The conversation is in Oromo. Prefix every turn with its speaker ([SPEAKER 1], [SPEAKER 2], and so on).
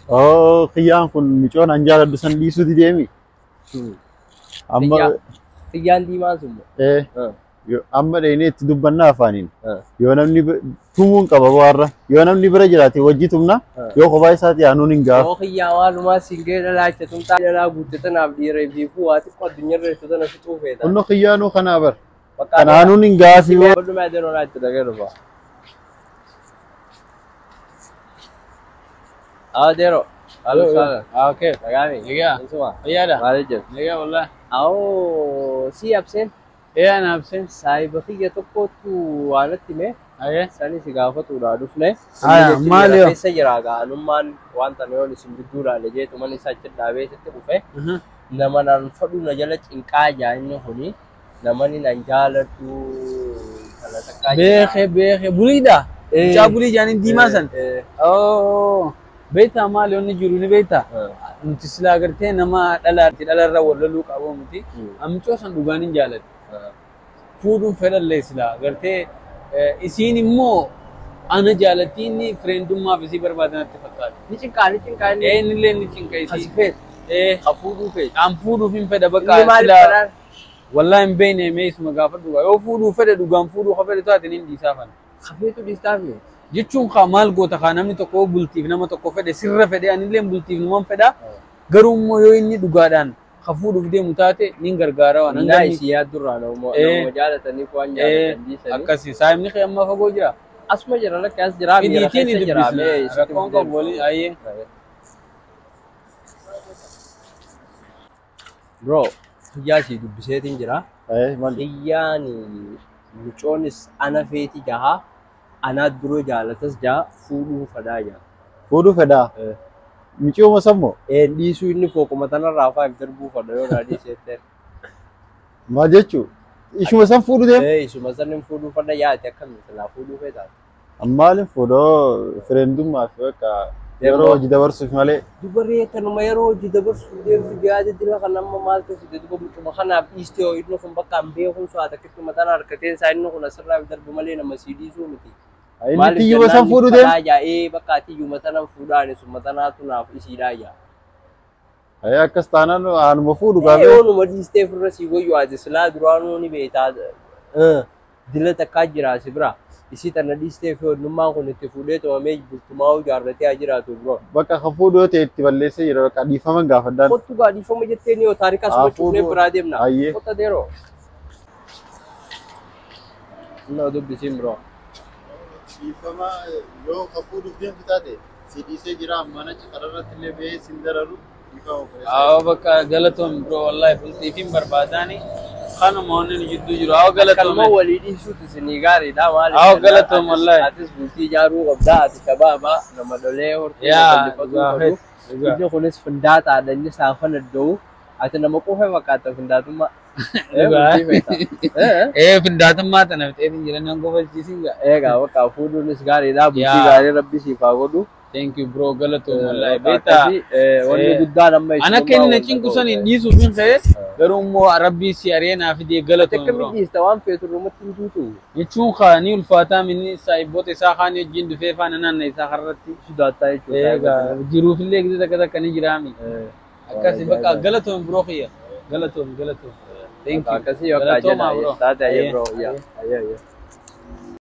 [SPEAKER 1] Kiyyaan kun micoon an jaaladhu san dhiisuuti deemi. Amma
[SPEAKER 2] Kiyyaan diimaan sun
[SPEAKER 1] amma dheenee itti dubbannaa afaaniin. Yoo namni tumuun qaba warra yoo namni bira jiraate wajji tumna yoo kophaa isaati aanuun hin gaafa.
[SPEAKER 2] Yoo kiyyaa waalumaa singeedha laacha tumtaa jalaa guuttatan dhiiree biifuu waa xiqqoo addunyaarra ibsatan asitti ufeeta.
[SPEAKER 1] Kunno kiyyaanuu kanaa bar. Kan aanuun hin gaafi.
[SPEAKER 2] Walumaa adeemoo laacha dhagee dhufa. Adeero. Halo sana.
[SPEAKER 3] Oke.
[SPEAKER 2] Tagami.
[SPEAKER 3] Iya.
[SPEAKER 2] Semua.
[SPEAKER 3] Iya dah.
[SPEAKER 2] Mari je.
[SPEAKER 3] Iya wallah.
[SPEAKER 2] Siap sen.
[SPEAKER 3] Iya ana absen.
[SPEAKER 2] Sai bakhiya tokko tu waanatti mee
[SPEAKER 3] Aye.
[SPEAKER 2] sani si gaafatuudha dhufne.
[SPEAKER 1] Maali yoo?
[SPEAKER 2] Keessa jira gaanummaan wanta nu yoon isin gidduudha lejeetu man isaa achi dhaabee sitti dhufe. Nama nan fadhu na jala cinqaa jaa inni kuni namani nan jaaladhu kana takkaa
[SPEAKER 3] Beekhe buliidha. Mucaa bulii jaaniin diimaa san. Beektaa maali onni jiru ni beektaa? Nuti silaa agartee nama dhalarra wallaluu qabu miti. Amicoo san dhugaan hin jaaladhu. Fuudhuun fedhallee silaa agartee isiin immoo ana jaalattiin fireendummaaf isii barbaadanatti fakkaata.
[SPEAKER 2] ni cinqaa inni.
[SPEAKER 3] Innillee ni cinqa isii.
[SPEAKER 2] Asifeet. Hafuudhuu feet.
[SPEAKER 3] An fuudhuuf hin fedha bakka
[SPEAKER 2] Inni maaliif
[SPEAKER 3] silaa
[SPEAKER 2] fedhaan?
[SPEAKER 3] wallahi hin beekne mee isuma gaafa dhugaa yoo fuudhuu fedhe dhugaan fuudhuu haa fedhe taate ni dhiisaa fana.
[SPEAKER 2] Hafeetu dhiistaafne.
[SPEAKER 3] Jechuun kaa maal goota kaa namni tokko bultiif nama tokko fedhe sirra fedhe anillee bultiif numan fedha garuu immoo yoo inni dhugaadhaan hafuudhuuf deemu taate nin gargaara waan
[SPEAKER 2] Naa isii yaaddurraa nama jaalataniif waan jaalatan dhiisanii.
[SPEAKER 3] akkasii saayimni kee amma fagoo jira.
[SPEAKER 2] Asuma jira lakki as jira miira
[SPEAKER 3] Fidiitiin
[SPEAKER 2] keessa jira mee
[SPEAKER 3] dubbisna rakkoon qabu walii ayyee.
[SPEAKER 2] Bro, kiyyaa isii dubbiseetiin jira.
[SPEAKER 1] Maali?
[SPEAKER 2] Kiyyaan mucoonis ana feeti jaha anaa duroo jaalatas jaha fuudhuu fedhaa jaha.
[SPEAKER 1] Fuudhuu fedhaa. Micooma sammoo.
[SPEAKER 2] Dhiisuu inni fooquma tanarraa fa'aa darbuu fedha yoo raadii seettee.
[SPEAKER 1] Maal jechuun? Ishuma san fuudhu deemu?
[SPEAKER 2] Isuma sanin fuudhuu fedha yaate akkamiin silaa fuudhuu feetaa.
[SPEAKER 1] Maaliin fuudhoo fireendummaaf bakka yeroo hojii dabarsuuf malee.
[SPEAKER 2] Dubarri akkanuma yeroo hojii dabarsuu deemtu yaada dila kan amma maaltu fide duba mucuma kanaaf dhiistee yoo inni kun bakka hin beekun so'aa takkitti mataan harkateen isaa inni kun asirraa darbu malee nama sii dhiisuu miti.
[SPEAKER 1] Inni tiyyuma san fuudhu deemu?
[SPEAKER 2] Bakka tiyyuma tanan fuudhaan summa tanaatu naaf isiidhaa yaa.
[SPEAKER 1] Akkas taanaan aanuma fuudhu gaafee.
[SPEAKER 2] Yoonuma dhiistee firra sii wayyu ati silaa duraanuu ni beektaa. Dila takkaa jira si bira. Isii tana dhiistee fi onnummaan kun itti fuudhee tumamee bultumaa ijaarratee haa jiraatu bro.
[SPEAKER 1] Bakka kan fuudhu yoo ta'e itti balleessee jira bakka dhiifaman gaafadhaan.
[SPEAKER 2] Kottu gaa dhiifama jettee ni yoo taarikaa suma cuufnee biraa deemna.
[SPEAKER 1] Ayyee.
[SPEAKER 2] Kotta deeroo. Innoo dubbisiin bro.
[SPEAKER 1] Dhiifama yoo kan fuudhuuf deemtu taate si dhiisee jira ammaan achi kararratti illee ba'ee sin dararu dhiifama
[SPEAKER 3] Awo bakka galatoon bro wallahi bultiifin barbaadaani kanuma wanni nu jidduu jiru awo galatoon.
[SPEAKER 2] Kalma walii dhiisuutu isinii gaariidha maali?
[SPEAKER 3] Awo galatoon wallahi.
[SPEAKER 2] Atis bultii ijaaruu qabdaa ati shabaaba nama dholee hortee
[SPEAKER 3] Yaa
[SPEAKER 2] inni kunis findaataadha inni saafana da'u ati nama qofa fakkaata findaatummaa.
[SPEAKER 3] Findaatummaa tana fixeetiin jiran nan gofalchiisin gaa.
[SPEAKER 2] Egaa bakka fuudhuunis gaariidha bultii gaarii rabbi siif haa godhu.
[SPEAKER 3] Thank you bro galatoon wallahi beektaa.
[SPEAKER 2] Wanni guddaan amma
[SPEAKER 3] Ana kenni na cinqusan hin dhiisuuf hin ka'e garuu immoo rabbii si areenaa fidee galatoon
[SPEAKER 2] Akka
[SPEAKER 3] bro.
[SPEAKER 2] midhiista waan feetu irratti hin tuutu.
[SPEAKER 3] Jechuun kaa ni ulfaataa minni saayibboota isaa kaan wajjin dhufee faana naanna isaa harratti.
[SPEAKER 2] Sodaattaa jechuudha.
[SPEAKER 3] Egaa jiruufillee gidi takka takka ni jiraami. Akkasii bakka galatoon bro kiyya. Galatoon. Thank you.
[SPEAKER 2] Akkasii yoo akka
[SPEAKER 3] Galatoomaa, bro.
[SPEAKER 2] ajajaa taate ayyee bro. Yaa.